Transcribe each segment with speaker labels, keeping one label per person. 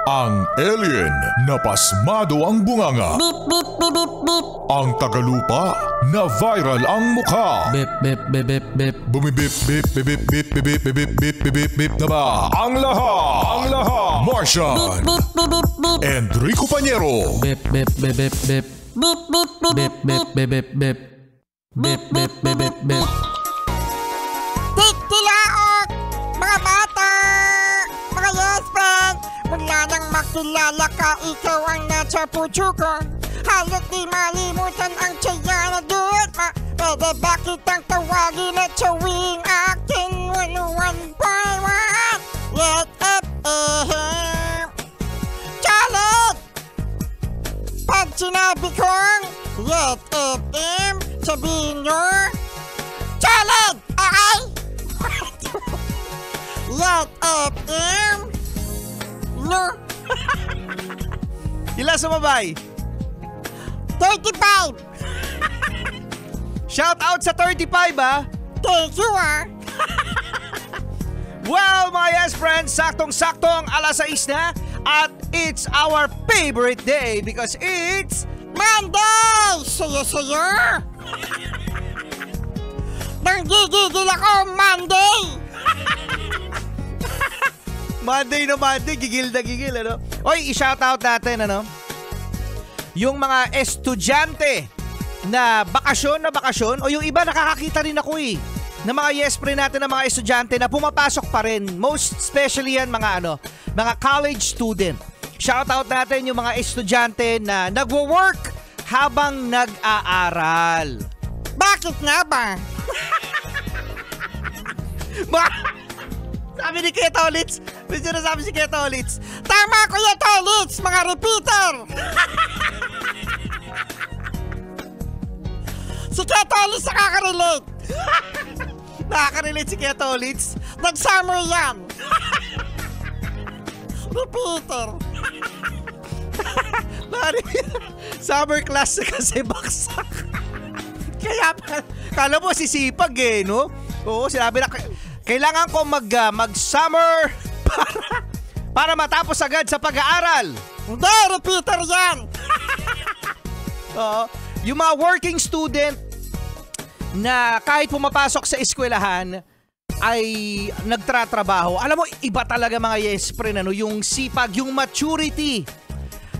Speaker 1: Ang alien na pasmado ang bunganga.
Speaker 2: Bip, bip, bip, bip, bip.
Speaker 1: Ang tagalupa na viral ang mukha.
Speaker 3: Bip, bip, bip, bip, bip.
Speaker 1: Bumibip, bip, bip, bip, bip, bip, bip, bip, bip, bip, bip na ba? Ang lahat. Martian.
Speaker 2: Bip, bip, bip, bip.
Speaker 1: Enrico Pañero.
Speaker 3: Bip, bip, bip, bip, bip.
Speaker 2: Bip, bip, bip,
Speaker 3: Bip, bip, bip, bip, bip. Bip, bip, bip, bip, bip.
Speaker 2: Tiktilaok! Mga bata! Mga yes friend! Mula nang makilala ka, ikaw ang nasa puso ko. Halos di malimutan ang tsaya na duwat ma. Pwede ba kitang tawagin at sawing akin 101.1 Yes FM Challenge! Pag sinabi kong Yes FM, sabihin nyo Challenge! Okay? Yes FM No
Speaker 4: Ilan sumabay?
Speaker 2: 35
Speaker 4: Shout out sa 35 ah.
Speaker 2: Thank you
Speaker 4: Well mga yes friends, saktong-saktong alas 6 na. At it's our favorite day because it's
Speaker 2: Monday! Saya-saya! Nanggigigil ako Monday!
Speaker 4: Monday na Monday, gigil na gigil ano. Oy, i-shoutout natin ano, yung mga estudyante na bakasyon o yung iba nakakakita rin ako ng mga yes pre natin na mga estudyante na pumapasok pa rin. Most especially yan mga college student. Shoutout natin yung mga estudyante na nagwo-work habang nag-aaral.
Speaker 2: Bakit nga ba?
Speaker 4: Sabi ni Kuya Olits, may sinasabi si Kuya Olits.
Speaker 2: Tama Kuya Olits, mga repeater! Si Kuya Olits nakaka-relate.
Speaker 4: Nakaka-relate si Kuya Olits.
Speaker 2: Nag-summer yan. Repeater.
Speaker 4: Summer class kasi baksak. Kaya kala mo sisipag no? Oo, sinabi na kailangan ko mag-summer para matapos agad sa pag-aaral.
Speaker 2: Hindi, repeater yan.
Speaker 4: Oo, yung mga working student na kahit pumapasok sa eskwelahan ay nagtratrabaho. Alam mo, iba talaga mga yes pre yung sipag, yung maturity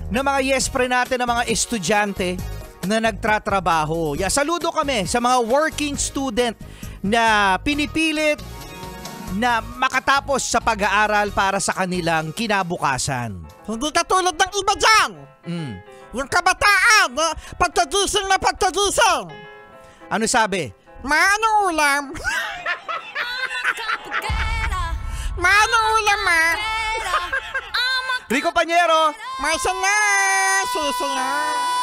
Speaker 4: na mga yes pre natin na mga estudyante na nagtratrabaho. Saludo kami sa mga working student na pinipilit na makatapos sa pag-aaral para sa kanilang kinabukasan.
Speaker 2: Hindi katulad ng iba dyan. Yung kabataan, pagkagising na pagkagising.
Speaker 4: Ano sabi?
Speaker 2: Anong ulam? Anong ulam, ma?
Speaker 4: Rico Pañero!
Speaker 2: May sana, susunod.